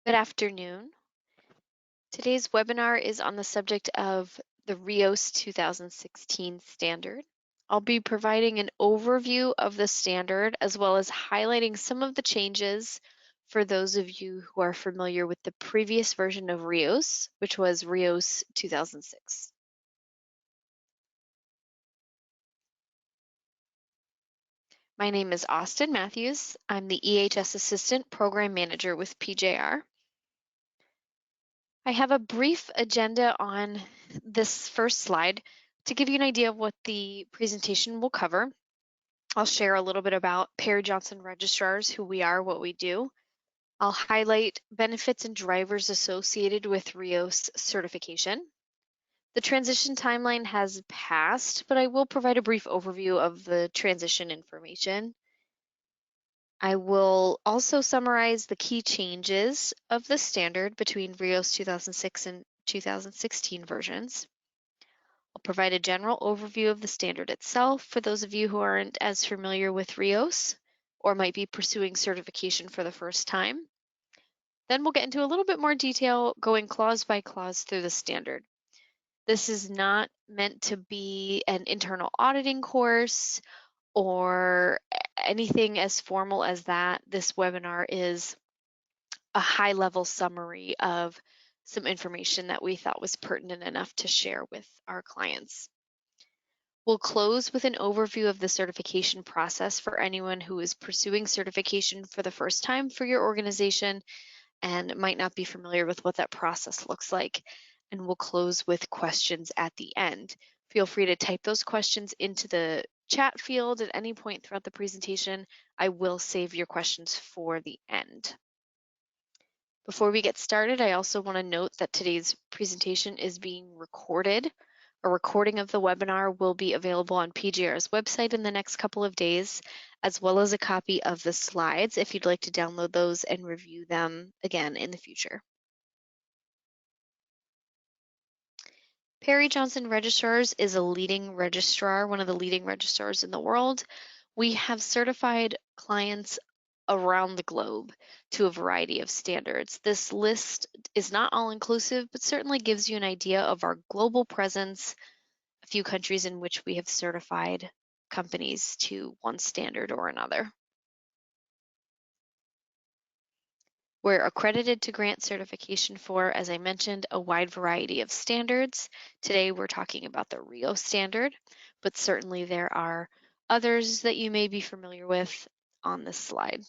Good afternoon. Today's webinar is on the subject of the Rios 2016 standard. I'll be providing an overview of the standard as well as highlighting some of the changes for those of you who are familiar with the previous version of Rios, which was Rios 2006. My name is Austin Matthews. I'm the EHS Assistant Program Manager with PJR. I have a brief agenda on this first slide to give you an idea of what the presentation will cover. I'll share a little bit about Perry Johnson Registrars, who we are, what we do. I'll highlight benefits and drivers associated with Rios certification. The transition timeline has passed, but I will provide a brief overview of the transition information. I will also summarize the key changes of the standard between Rios 2006 and 2016 versions. I'll provide a general overview of the standard itself for those of you who aren't as familiar with Rios or might be pursuing certification for the first time. Then we'll get into a little bit more detail going clause by clause through the standard. This is not meant to be an internal auditing course or anything as formal as that. This webinar is a high-level summary of some information that we thought was pertinent enough to share with our clients. We'll close with an overview of the certification process for anyone who is pursuing certification for the first time for your organization and might not be familiar with what that process looks like. And we'll close with questions at the end. Feel free to type those questions into the chat field at any point throughout the presentation. I will save your questions for the end. Before we get started, I also want to note that today's presentation is being recorded. A recording of the webinar will be available on PJR's website in the next couple of days, as well as a copy of the slides if you'd like to download those and review them again in the future. Perry Johnson Registrars is a leading registrar, one of the leading registrars in the world. We have certified clients around the globe to a variety of standards. This list is not all-inclusive, but certainly gives you an idea of our global presence, a few countries in which we have certified companies to one standard or another. We're accredited to grant certification for, as I mentioned, a wide variety of standards. Today we're talking about the Rio standard, but certainly there are others that you may be familiar with on this slide.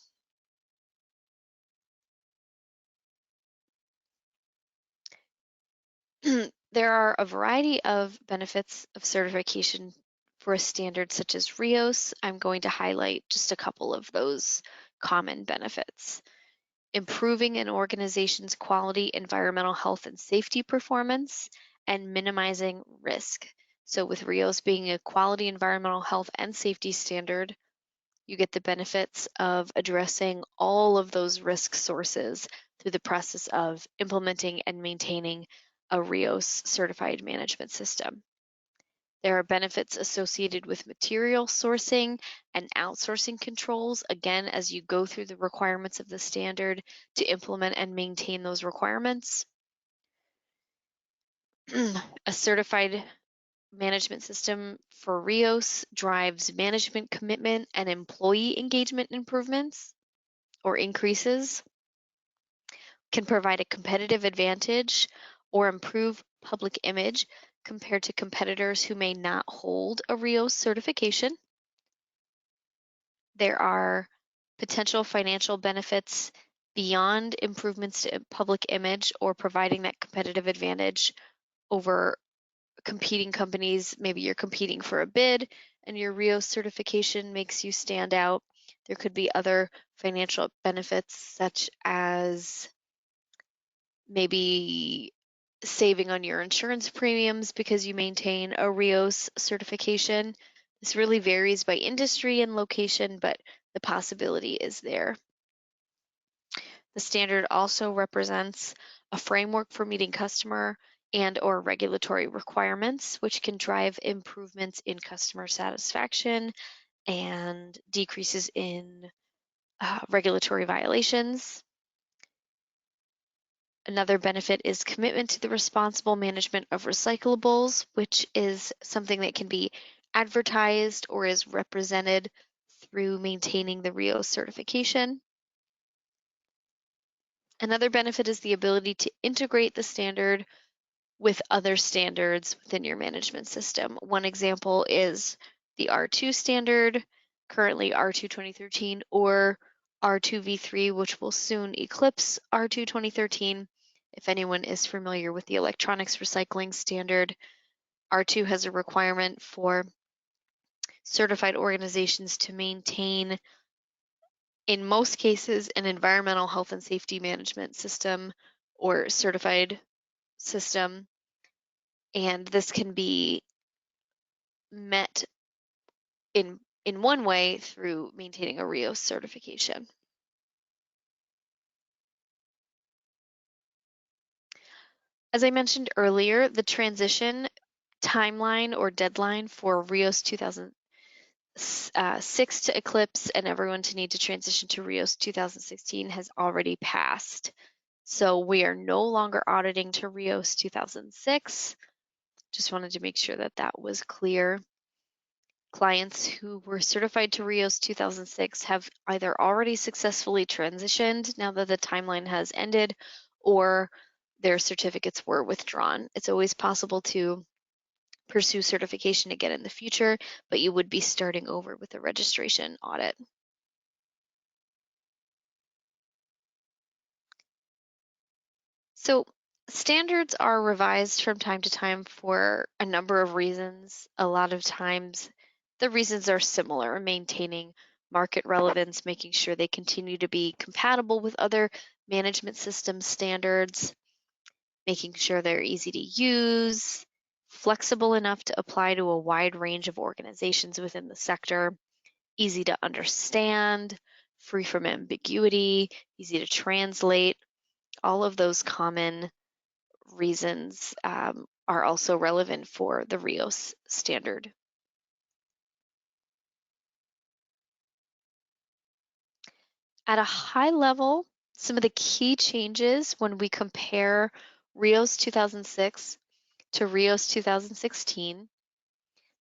There are a variety of benefits of certification for a standard such as Rios. I'm going to highlight just a couple of those common benefits. Improving an organization's quality, environmental health, and safety performance, and minimizing risk. So with Rios being a quality, environmental health, and safety standard, you get the benefits of addressing all of those risk sources through the process of implementing and maintaining a Rios certified management system. There are benefits associated with material sourcing and outsourcing controls, again, as you go through the requirements of the standard to implement and maintain those requirements. A certified management system for Rios drives management commitment and employee engagement improvements or increases, can provide a competitive advantage or improve public image compared to competitors who may not hold a Rios certification. There are potential financial benefits beyond improvements to public image or providing that competitive advantage over competing companies. Maybe you're competing for a bid and your Rios certification makes you stand out. There could be other financial benefits such as maybe saving on your insurance premiums because you maintain a Rios certification. This really varies by industry and location, but the possibility is there. The standard also represents a framework for meeting customer and/or regulatory requirements, which can drive improvements in customer satisfaction and decreases in regulatory violations. Another benefit is commitment to the responsible management of recyclables, which is something that can be advertised or is represented through maintaining the Rios certification. Another benefit is the ability to integrate the standard with other standards within your management system. One example is the R2 standard, currently R2 2013, or R2 V3, which will soon eclipse R2 2013. If anyone is familiar with the electronics recycling standard, R2 has a requirement for certified organizations to maintain, in most cases, an environmental health and safety management system or certified system. And this can be met in one way through maintaining a Rios certification. As I mentioned earlier, the transition timeline or deadline for Rios 2006 to eclipse and everyone to need to transition to Rios 2016 has already passed. So we are no longer auditing to Rios 2006. Just wanted to make sure that that was clear. Clients who were certified to Rios 2006 have either already successfully transitioned now that the timeline has ended, or their certificates were withdrawn. It's always possible to pursue certification again in the future, but you would be starting over with a registration audit. So standards are revised from time to time for a number of reasons. A lot of times the reasons are similar: maintaining market relevance, making sure they continue to be compatible with other management system standards, making sure they're easy to use, flexible enough to apply to a wide range of organizations within the sector, easy to understand, free from ambiguity, easy to translate. All of those common reasons are also relevant for the Rios standard. At a high level, some of the key changes when we compare Rios 2006 to Rios 2016,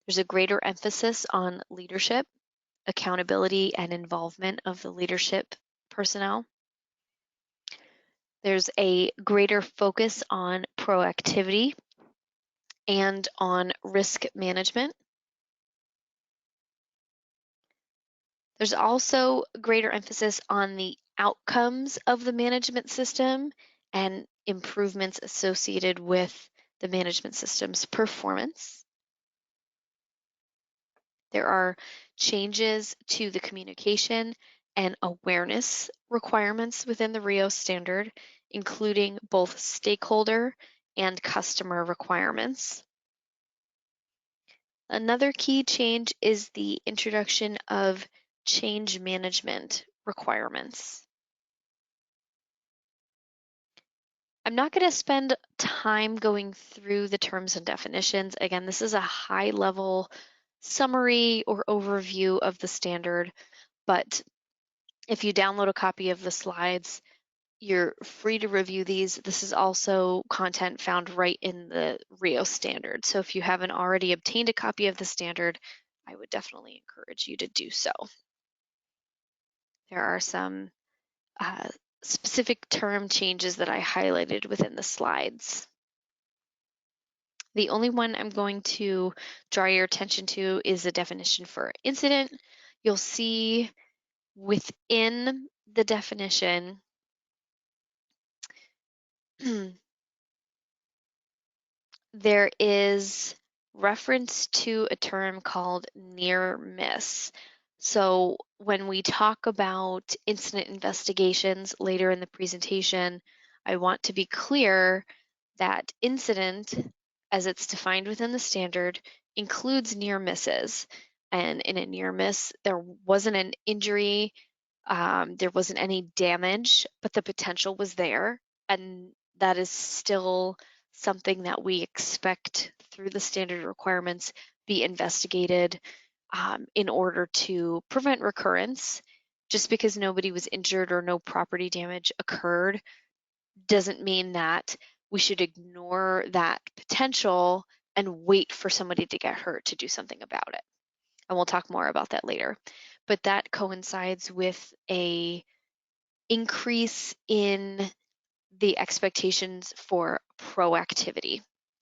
there's a greater emphasis on leadership, accountability, and involvement of the leadership personnel. There's a greater focus on proactivity and on risk management. There's also greater emphasis on the outcomes of the management system and improvements associated with the management system's performance. There are changes to the communication and awareness requirements within the Rios standard, including both stakeholder and customer requirements. Another key change is the introduction of change management requirements. I'm not going to spend time going through the terms and definitions. Again, this is a high-level summary or overview of the standard, but if you download a copy of the slides, you're free to review these. This is also content found right in the Rios standard. So if you haven't already obtained a copy of the standard, I would definitely encourage you to do so. There are some specific term changes that I highlighted within the slides. The only one I'm going to draw your attention to is the definition for incident. You'll see within the definition there is reference to a term called near miss. So when we talk about incident investigations later in the presentation, I want to be clear that incident, as it's defined within the standard, includes near misses. And in a near miss, there wasn't an injury, there wasn't any damage, but the potential was there. And that is still something that we expect through the standard requirements be investigated in order to prevent recurrence. Just because nobody was injured or no property damage occurred doesn't mean that we should ignore that potential and wait for somebody to get hurt to do something about it. And we'll talk more about that later. But that coincides with a increase in the expectations for proactivity.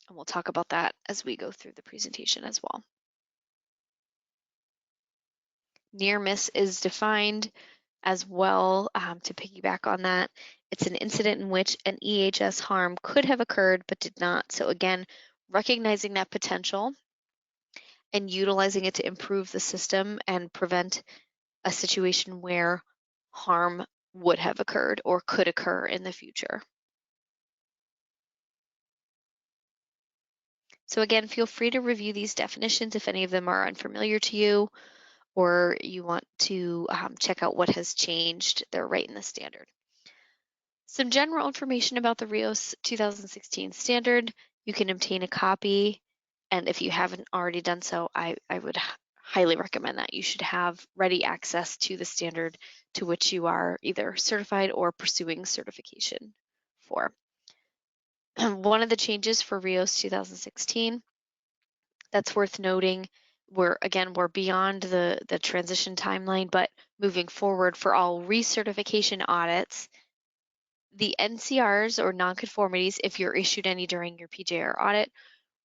And we'll talk about that as we go through the presentation as well. Near miss is defined as well, to piggyback on that. It's an incident in which an EHS harm could have occurred but did not. So again, recognizing that potential and utilizing it to improve the system and prevent a situation where harm would have occurred or could occur in the future. So again, feel free to review these definitions if any of them are unfamiliar to you or you want to check out what has changed. They're right in the standard. Some general information about the Rios 2016 standard. You can obtain a copy, and if you haven't already done so, I would highly recommend that. You should have ready access to the standard to which you are either certified or pursuing certification for. One of the changes for Rios 2016 that's worth noting, we're beyond the transition timeline, but moving forward for all recertification audits, the NCRs or nonconformities, if you're issued any during your PJR audit,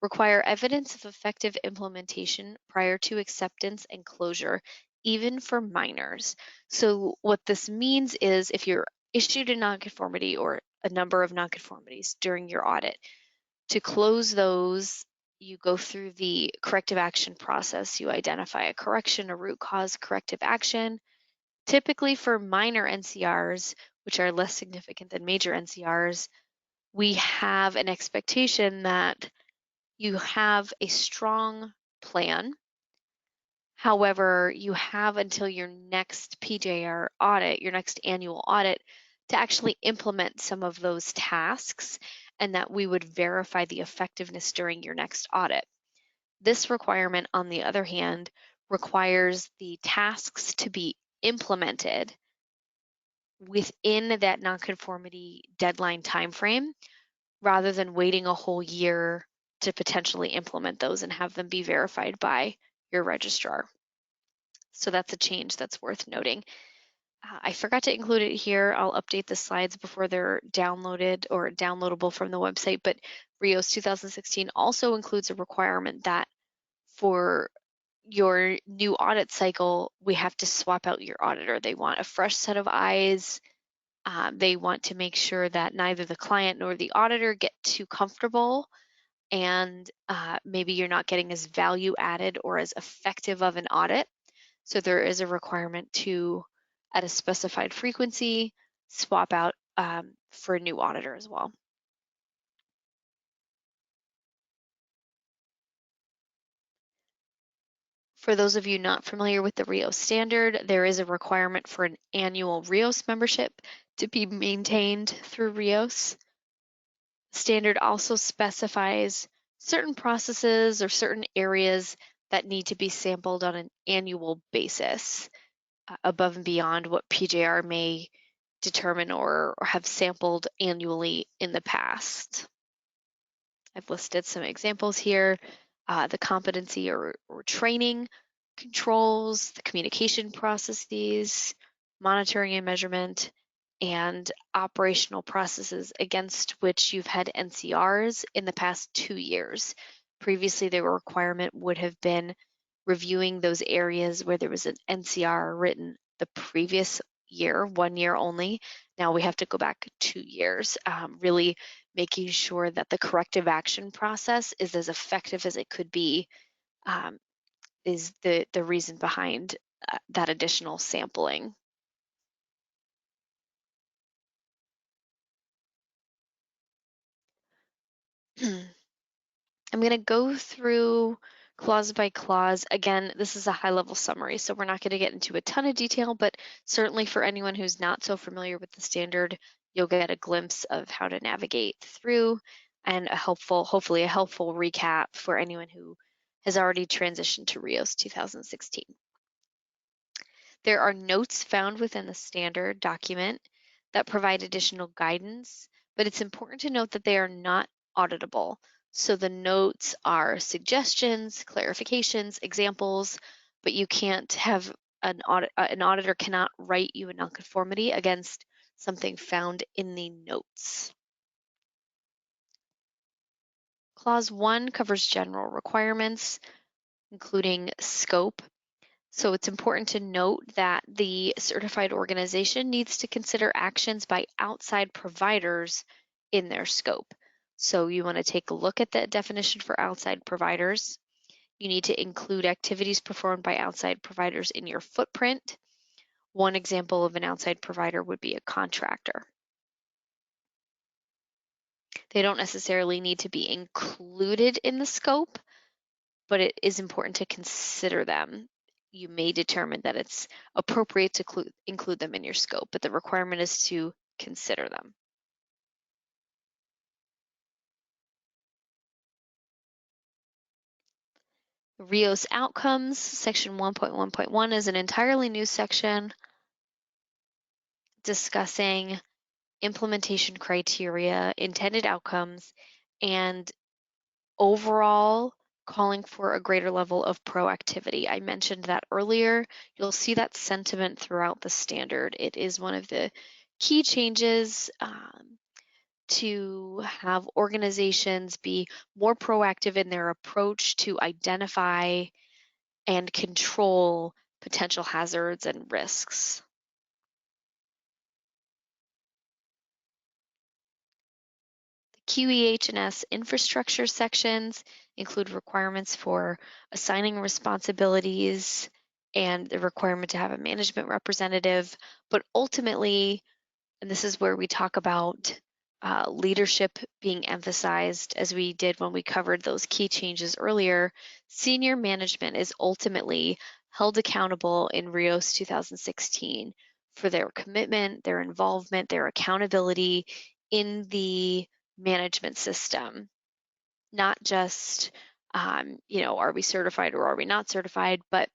require evidence of effective implementation prior to acceptance and closure, even for minors. So what this means is if you're issued a nonconformity or a number of nonconformities during your audit, to close those, you go through the corrective action process. You identify a correction, a root cause corrective action. Typically for minor NCRs, which are less significant than major NCRs, we have an expectation that you have a strong plan. However, you have until your next PJR audit, your next annual audit, to actually implement some of those tasks, and that we would verify the effectiveness during your next audit. This requirement, on the other hand, requires the tasks to be implemented within that nonconformity deadline timeframe, rather than waiting a whole year to potentially implement those and have them be verified by your registrar. So that's a change that's worth noting. I forgot to include it here. I'll update the slides before they're downloaded or downloadable from the website, but Rios 2016 also includes a requirement that for your new audit cycle, we have to swap out your auditor. They want a fresh set of eyes. They want to make sure that neither the client nor the auditor get too comfortable, and maybe you're not getting as value added or as effective of an audit. So there is a requirement to, at a specified frequency, swap out for a new auditor as well. For those of you not familiar with the Rios standard, there is a requirement for an annual Rios membership to be maintained through Rios. Standard also specifies certain processes or certain areas that need to be sampled on an annual basis, above and beyond what PJR may determine or have sampled annually in the past. I've listed some examples here. The competency or training controls, the communication processes, monitoring and measurement, and operational processes against which you've had NCRs in the past 2 years. Previously, the requirement would have been reviewing those areas where there was an NCR written the previous year, 1 year only. Now we have to go back 2 years, really making sure that the corrective action process is as effective as it could be, is the reason behind that additional sampling. I'm going to go through clause by clause. Again, this is a high-level summary, so we're not going to get into a ton of detail, but certainly for anyone who's not so familiar with the standard, you'll get a glimpse of how to navigate through, and hopefully a helpful recap for anyone who has already transitioned to Rios 2016. There are notes found within the standard document that provide additional guidance, but it's important to note that they are not auditable. So the notes are suggestions, clarifications, examples, but you can't have an auditor cannot write you a nonconformity against something found in the notes. Clause 1 covers general requirements, including scope. So it's important to note that the certified organization needs to consider actions by outside providers in their scope. So you want to take a look at the definition for outside providers. You need to include activities performed by outside providers in your footprint. One example of an outside provider would be a contractor. They don't necessarily need to be included in the scope, but it is important to consider them. You may determine that it's appropriate to include them in your scope, but the requirement is to consider them. Rios outcomes, section 1.1.1 is an entirely new section discussing implementation criteria, intended outcomes, and overall calling for a greater level of proactivity. I mentioned that earlier. You'll see that sentiment throughout the standard. It is one of the key changes to have organizations be more proactive in their approach to identify and control potential hazards and risks. QEH&S infrastructure sections include requirements for assigning responsibilities and the requirement to have a management representative, but ultimately, and this is where we talk about leadership being emphasized, as we did when we covered those key changes earlier, senior management is ultimately held accountable in Rios 2016 for their commitment, their involvement, their accountability in the management system, not just, are we certified or are we not certified, but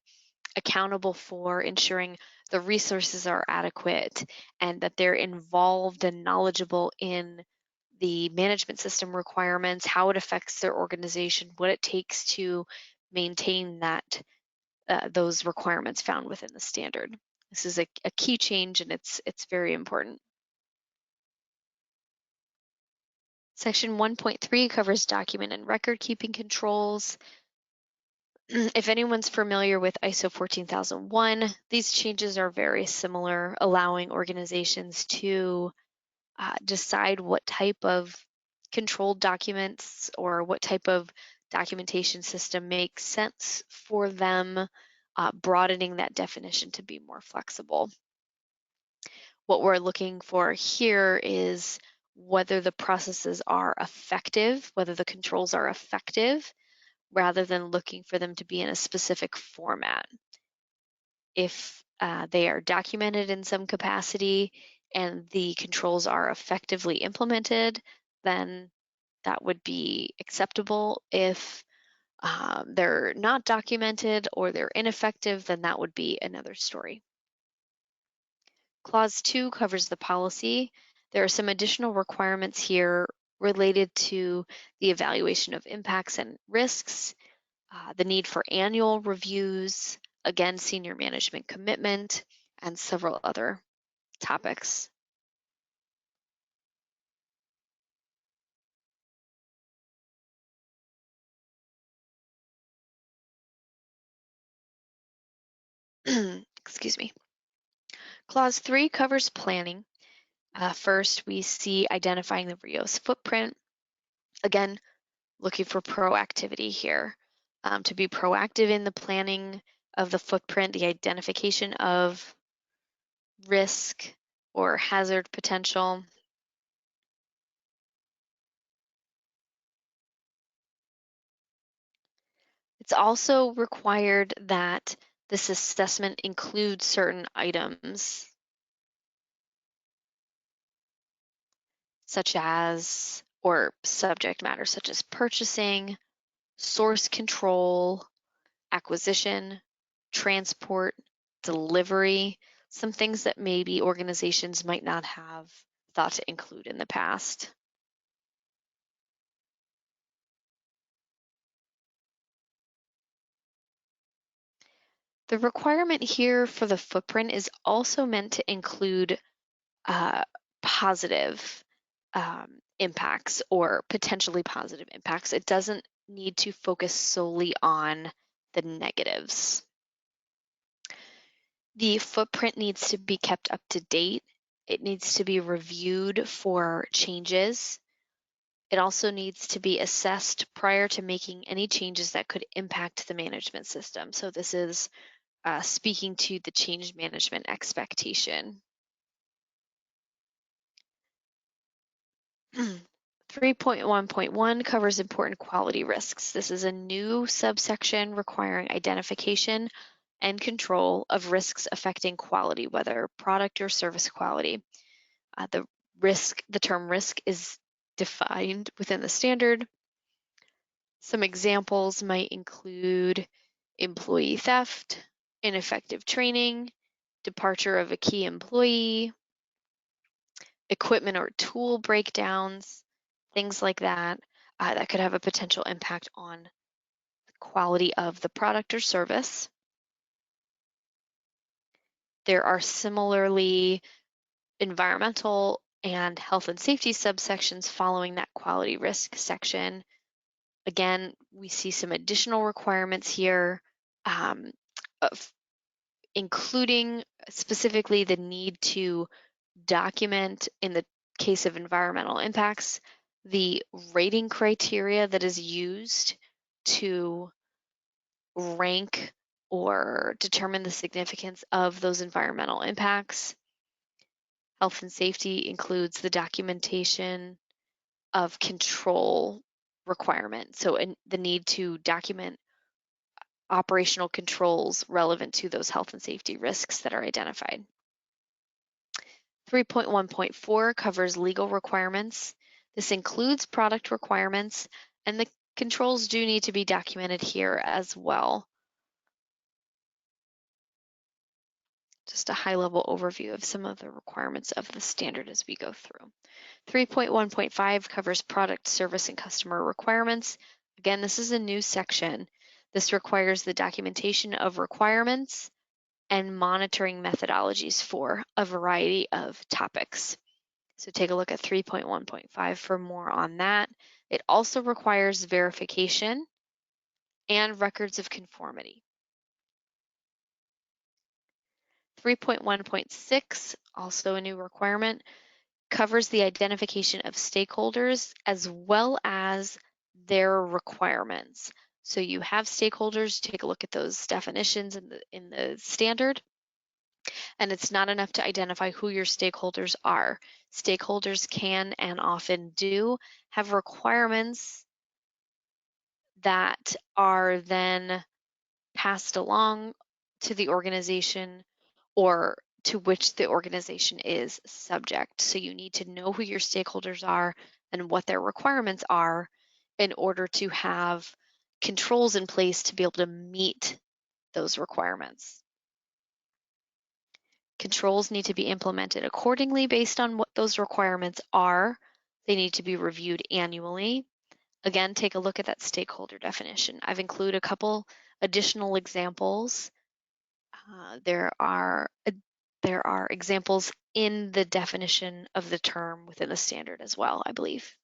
accountable for ensuring the resources are adequate and that they're involved and knowledgeable in the management system requirements, how it affects their organization, what it takes to maintain that those requirements found within the standard. This is a key change and it's very important. Section 1.3 covers document and record keeping controls. If anyone's familiar with ISO 14001, these changes are very similar, allowing organizations to decide what type of controlled documents or what type of documentation system makes sense for them, broadening that definition to be more flexible. What we're looking for here is whether the processes are effective, whether the controls are effective, rather than looking for them to be in a specific format. If they are documented in some capacity and the controls are effectively implemented, then that would be acceptable. If they're not documented or they're ineffective, then that would be another story. Clause 2 covers the policy. There are some additional requirements here related to the evaluation of impacts and risks, the need for annual reviews, again, senior management commitment, and several other topics. Excuse me. Clause 3 covers planning. First, we see identifying the Rios footprint. Again, looking for proactivity here. To be proactive in the planning of the footprint, the identification of risk or hazard potential. It's also required that this assessment includes certain items such as, or subject matter such as purchasing, source control, acquisition, transport, delivery, some things that maybe organizations might not have thought to include in the past. The requirement here for the footprint is also meant to include positive impacts or potentially positive impacts. It doesn't need to focus solely on the negatives. The footprint needs to be kept up to date. It needs to be reviewed for changes. It also needs to be assessed prior to making any changes that could impact the management system. So this is speaking to the change management expectation. 3.1.1 covers important quality risks. This is a new subsection requiring identification and control of risks affecting quality, whether product or service quality. The term risk is defined within the standard. Some examples might include employee theft, ineffective training, departure of a key employee, equipment or tool breakdowns, things like that, that could have a potential impact on the quality of the product or service. There are similarly environmental and health and safety subsections following that quality risk section. Again, we see some additional requirements here, including specifically the need to document, in the case of environmental impacts, the rating criteria that is used to rank or determine the significance of those environmental impacts. Health and safety includes the documentation of control requirements, so the need to document operational controls relevant to those health and safety risks that are identified. 3.1.4 covers legal requirements. This includes product requirements, and the controls do need to be documented here as well. Just a high-level overview of some of the requirements of the standard as we go through. 3.1.5 covers product, service, and customer requirements. Again, this is a new section. This requires the documentation of requirements and monitoring methodologies for a variety of topics. So take a look at 3.1.5 for more on that. It also requires verification and records of conformity. 3.1.6, also a new requirement, covers the identification of stakeholders as well as their requirements. So you have stakeholders, take a look at those definitions in the standard. And it's not enough to identify who your stakeholders are. Stakeholders can and often do have requirements that are then passed along to the organization or to which the organization is subject. So you need to know who your stakeholders are and what their requirements are in order to have controls in place to be able to meet those requirements. Controls need to be implemented accordingly based on what those requirements are. They need to be reviewed annually. Again, take a look at that stakeholder definition. I've included a couple additional examples. There are examples in the definition of the term within the standard as well, I believe.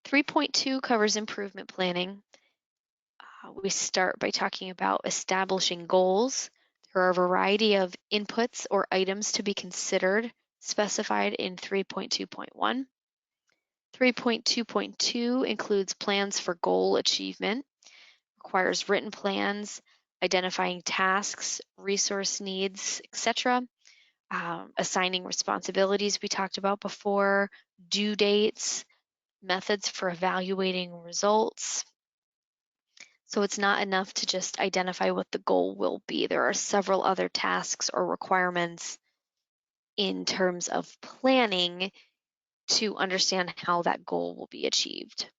3.2 covers improvement planning. We start by talking about establishing goals. There are a variety of inputs or items to be considered, specified in 3.2.1. 3.2.2 includes plans for goal achievement, requires written plans, identifying tasks, resource needs, etc., assigning responsibilities we talked about before, due dates, methods for evaluating results. So it's not enough to just identify what the goal will be. There are several other tasks or requirements in terms of planning to understand how that goal will be achieved.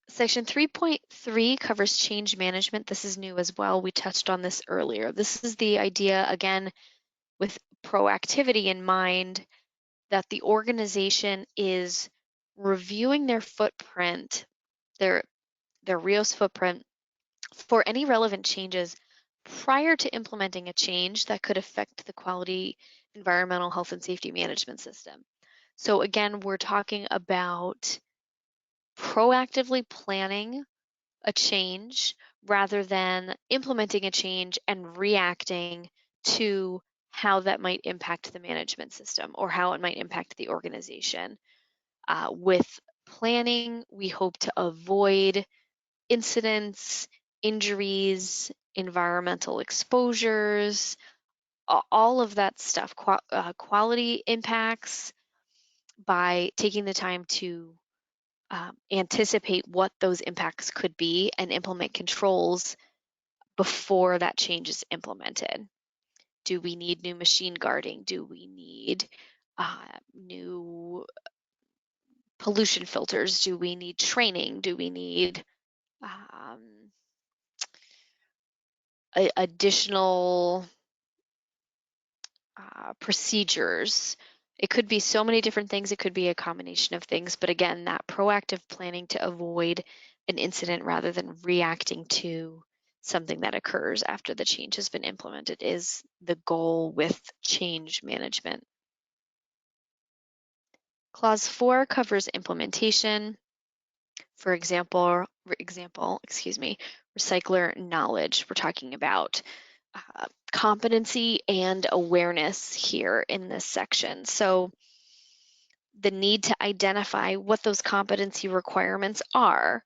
Section 3.3 covers change management. This is new as well. We touched on this earlier. This is the idea, again, with proactivity in mind, that the organization is reviewing their footprint, their Rios footprint, for any relevant changes prior to implementing a change that could affect the quality, environmental, health, and safety management system. So again, we're talking about proactively planning a change rather than implementing a change and reacting to how that might impact the management system or how it might impact the organization. With planning, we hope to avoid incidents, injuries, environmental exposures, all of that stuff, quality impacts, by taking the time to anticipate what those impacts could be and implement controls before that change is implemented. Do we need new machine guarding? Do we need new pollution filters? Do we need training? Do we need additional procedures? It could be so many different things. It could be a combination of things. But again, that proactive planning to avoid an incident rather than reacting to something that occurs after the change has been implemented is the goal with change management. Clause 4 covers implementation. For example, recycler knowledge. We're talking about competency and awareness here in this section. So the need to identify what those competency requirements are,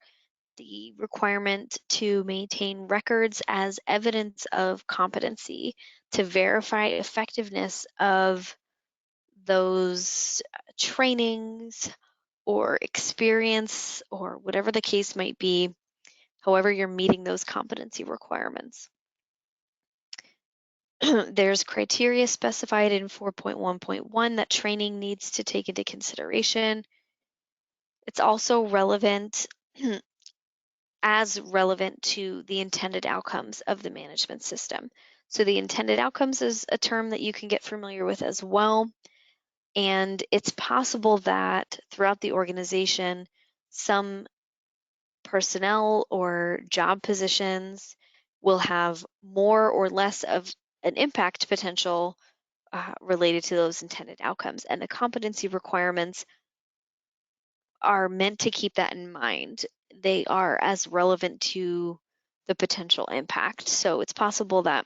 the requirement to maintain records as evidence of competency, to verify effectiveness of those trainings or experience or whatever the case might be, however you're meeting those competency requirements. There's criteria specified in 4.1.1 that training needs to take into consideration. It's also relevant, as relevant to the intended outcomes of the management system. So the intended outcomes is a term that you can get familiar with as well. And it's possible that throughout the organization, some personnel or job positions will have more or less of an impact potential related to those intended outcomes. And the competency requirements are meant to keep that in mind. They are as relevant to the potential impact. So it's possible that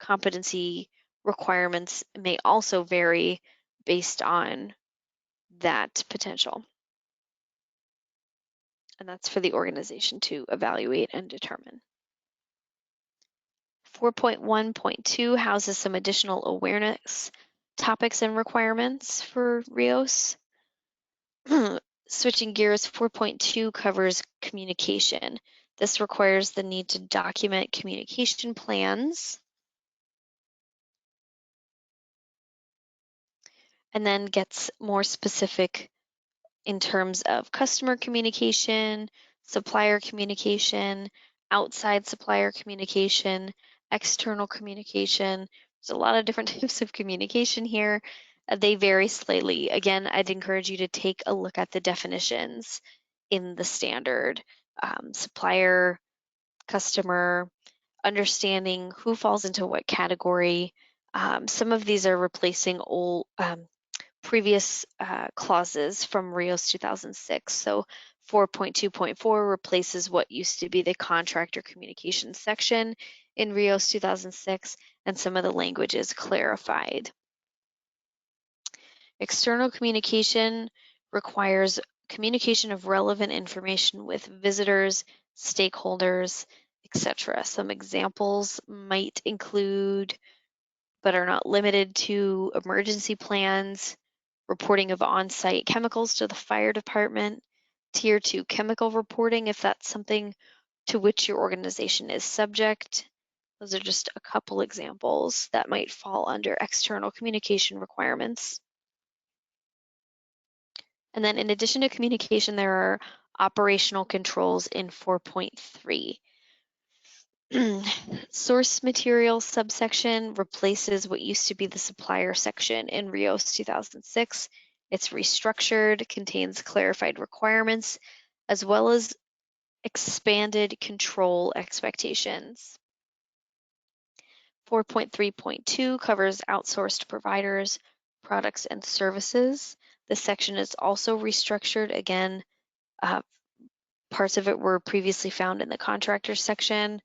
competency requirements may also vary based on that potential. And that's for the organization to evaluate and determine. 4.1.2 houses some additional awareness topics and requirements for Rios. Switching gears, 4.2 covers communication. This requires the need to document communication plans, and then gets more specific in terms of customer communication, supplier communication, outside supplier communication, external communication. There's a lot of different types of communication here. They vary slightly. Again, I'd encourage you to take a look at the definitions in the standard. Supplier, customer, understanding who falls into what category. Some of these are replacing old previous clauses from Rios 2006. So 4.2.4 replaces what used to be the contractor communications section in Rios 2006, and some of the language is clarified. External communication requires communication of relevant information with visitors, stakeholders, etc. Some examples might include, but are not limited to, emergency plans, reporting of on-site chemicals to the fire department, tier 2 chemical reporting if that's something to which your organization is subject. Those are just a couple examples that might fall under external communication requirements. And then in addition to communication, there are operational controls in 4.3. Source material subsection replaces what used to be the supplier section in Rios 2006. It's restructured, contains clarified requirements, as well as expanded control expectations. 4.3.2 covers outsourced providers, products, and services. This section is also restructured. Again, parts of it were previously found in the contractors section.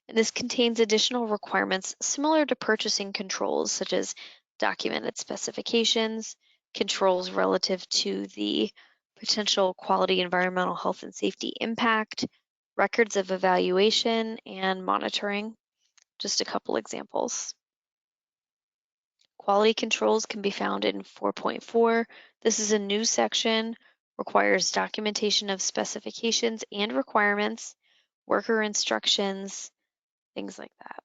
And this contains additional requirements similar to purchasing controls, such as documented specifications, controls relative to the potential quality, environmental, health, and safety impact, records of evaluation, and monitoring. Just a couple examples. Quality controls can be found in 4.4. This is a new section, requires documentation of specifications and requirements, worker instructions, things like that.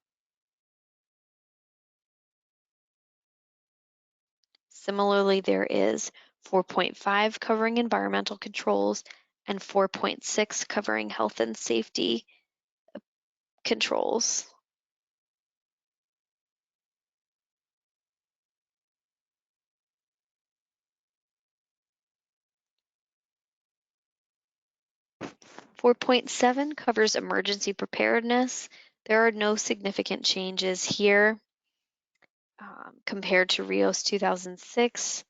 Similarly, there is 4.5 covering environmental controls and 4.6 covering health and safety controls. Four point seven covers emergency preparedness. There are no significant changes here compared to Rios 2006.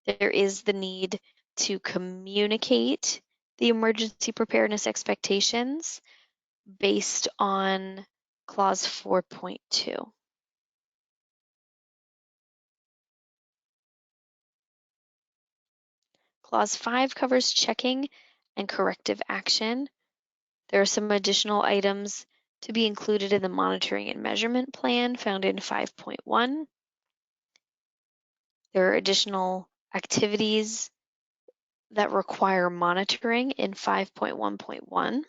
There is the need to communicate the emergency preparedness expectations based on clause 4.2. Clause 5 covers checking and corrective action. There are some additional items to be included in the monitoring and measurement plan found in 5.1. There are additional activities that require monitoring in 5.1.1.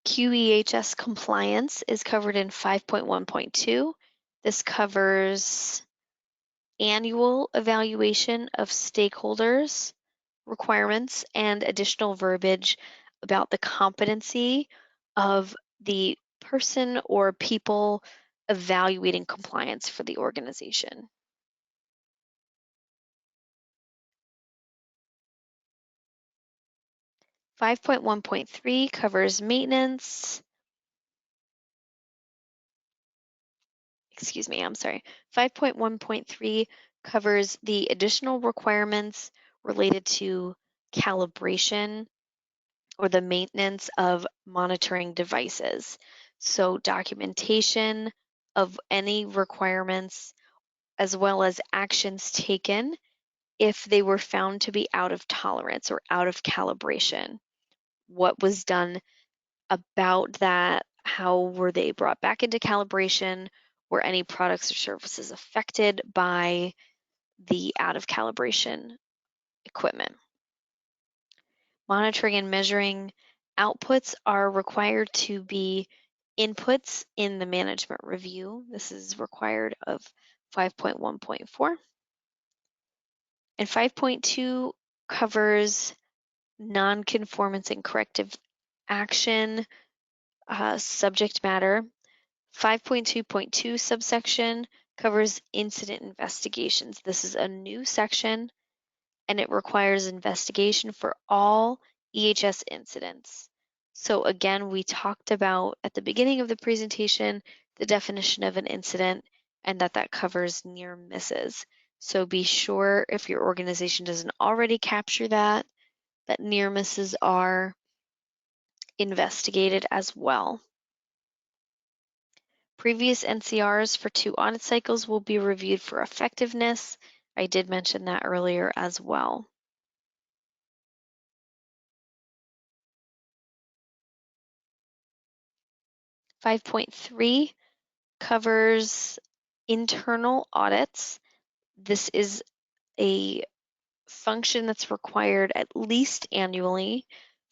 QEHS compliance is covered in 5.1.2. This covers annual evaluation of stakeholders, requirements, and additional verbiage about the competency of the person or people evaluating compliance for the organization. 5.1.3 covers maintenance. 5.1.3 covers the additional requirements related to calibration or the maintenance of monitoring devices. So documentation of any requirements as well as actions taken if they were found to be out of tolerance or out of calibration. What was done about that? How were they brought back into calibration? Were any products or services affected by the out of calibration equipment? Monitoring and measuring outputs are required to be inputs in the management review. This is required of 5.1.4. And 5.2 covers non-conformance and corrective action subject matter. 5.2.2 subsection covers incident investigations. This is a new section and it requires investigation for all EHS incidents. So again, we talked about at the beginning of the presentation the definition of an incident and that covers near misses. So be sure if your organization doesn't already capture that near misses are investigated as well. Previous NCRs for 2 audit cycles will be reviewed for effectiveness. I did mention that earlier as well. Five point three covers internal audits. This is a function that's required at least annually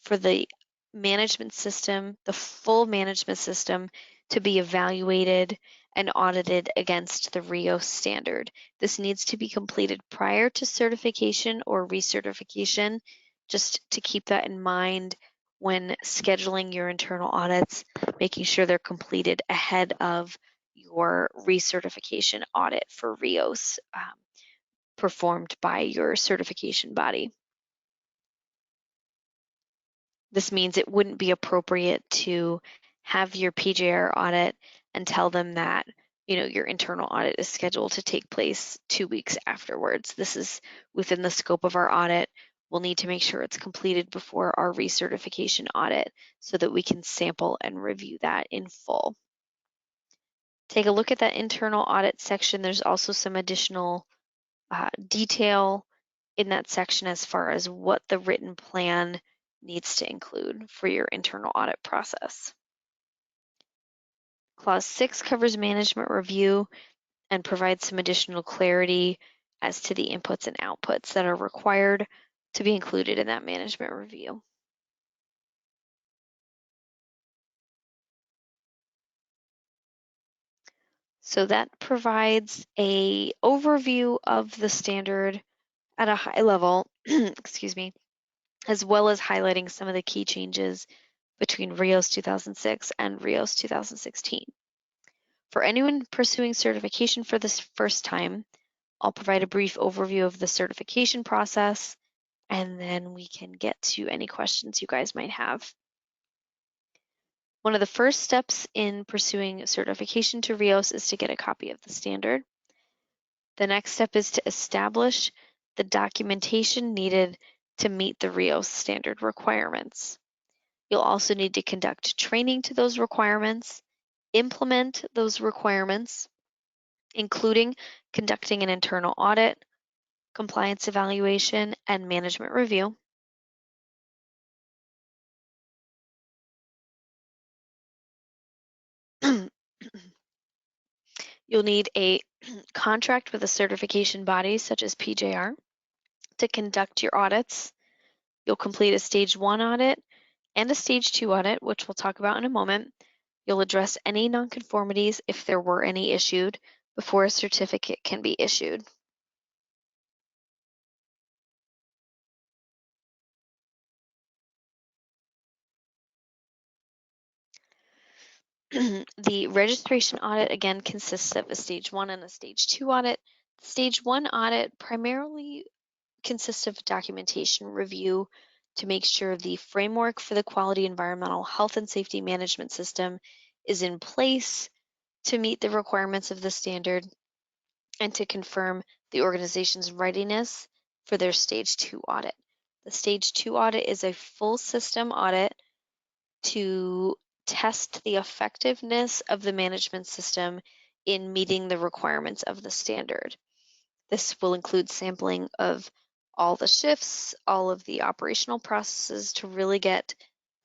for the management system, the full management system, to be evaluated and audited against the Rios standard. This needs to be completed prior to certification or recertification, just to keep that in mind when scheduling your internal audits, making sure they're completed ahead of your recertification audit for Rios performed by your certification body. This means it wouldn't be appropriate to have your PJR audit and tell them that, your internal audit is scheduled to take place 2 weeks afterwards. This is within the scope of our audit. We'll need to make sure it's completed before our recertification audit so that we can sample and review that in full. Take a look at that internal audit section. There's also some additional detail in that section as far as what the written plan needs to include for your internal audit process. Clause 6 covers management review and provides some additional clarity as to the inputs and outputs that are required to be included in that management review. So that provides an overview of the standard at a high level, excuse me, as well as highlighting some of the key changes between Rios 2006 and Rios 2016. For anyone pursuing certification for this first time, I'll provide a brief overview of the certification process, and then we can get to any questions you guys might have. One of the first steps in pursuing certification to Rios is to get a copy of the standard. The next step is to establish the documentation needed to meet the Rios standard requirements. You'll also need to conduct training to those requirements, implement those requirements, including conducting an internal audit, compliance evaluation, and management review. You'll need a contract with a certification body such as PJR to conduct your audits. You'll complete a stage 1 audit and a stage 2 audit, which we'll talk about in a moment. You'll address any nonconformities if there were any issued before a certificate can be issued. The registration audit again consists of a stage 1 and a stage 2 audit. The stage 1 audit primarily consists of documentation review to make sure the framework for the quality environmental health and safety management system is in place to meet the requirements of the standard and to confirm the organization's readiness for their stage 2 audit. The stage 2 audit is a full system audit to test the effectiveness of the management system in meeting the requirements of the standard. This will include sampling of all the shifts, all of the operational processes to really get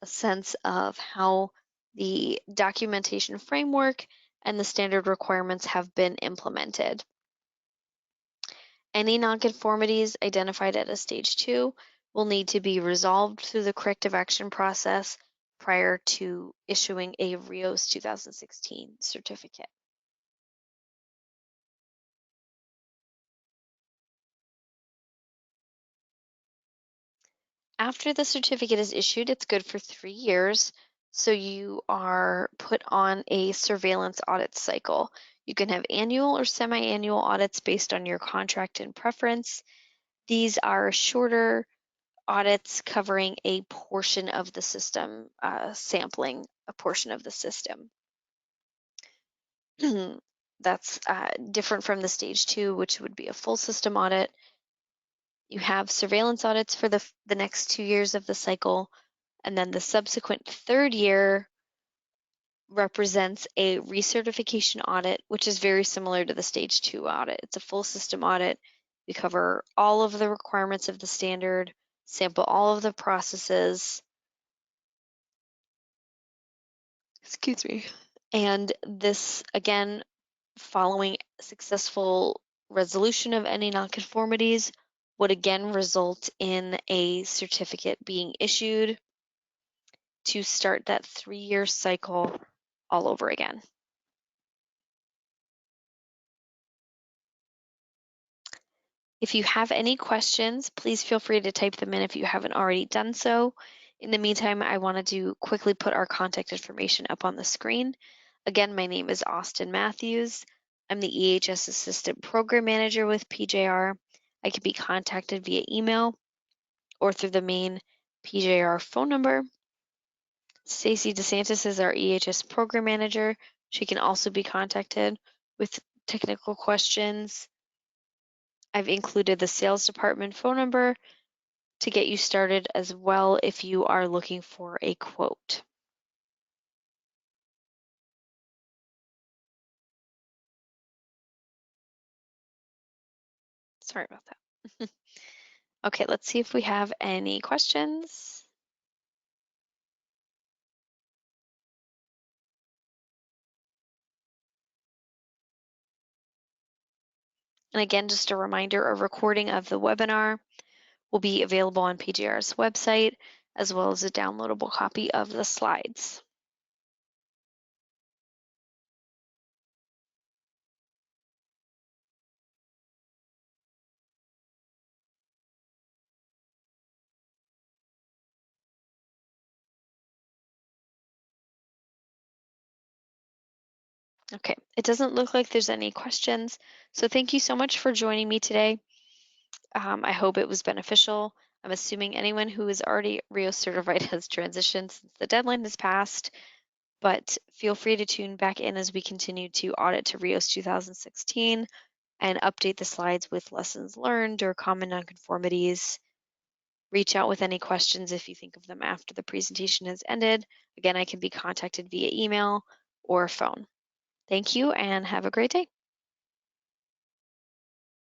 a sense of how the documentation framework and the standard requirements have been implemented. Any nonconformities identified at a stage 2 will need to be resolved through the corrective action process prior to issuing a Rios 2016 certificate. After the certificate is issued, it's good for 3 years, so you are put on a surveillance audit cycle. You can have annual or semi-annual audits based on your contract and preference. These are shorter audits covering a portion of the system, sampling a portion of the system. That's different from the stage 2, which would be a full system audit. You have surveillance audits for the next 2 years of the cycle, and then the subsequent 3rd year represents a recertification audit, which is very similar to the stage 2 audit. It's a full system audit. We cover all of the requirements of the standard, sample all of the processes, excuse me, and this, again, following successful resolution of any nonconformities, would again result in a certificate being issued to start that 3-year cycle all over again. If you have any questions, please feel free to type them in if you haven't already done so. In the meantime, I wanted to quickly put our contact information up on the screen. Again, my name is Austin Matthews. I'm the EHS Assistant Program Manager with PJR. I can be contacted via email or through the main PJR phone number. Stacy DeSantis is our EHS Program Manager. She can also be contacted with technical questions. I've included the sales department phone number to get you started as well if you are looking for a quote. Sorry about that. Okay, let's see if we have any questions. And again, just a reminder, a recording of the webinar will be available on PGR's website, as well as a downloadable copy of the slides. Okay, it doesn't look like there's any questions. So thank you so much for joining me today. I hope it was beneficial. I'm assuming anyone who is already Rios certified has transitioned since the deadline has passed, but feel free to tune back in as we continue to audit to Rios 2016 and update the slides with lessons learned or common nonconformities. Reach out with any questions if you think of them after the presentation has ended. Again, I can be contacted via email or phone. Thank you and have a great day.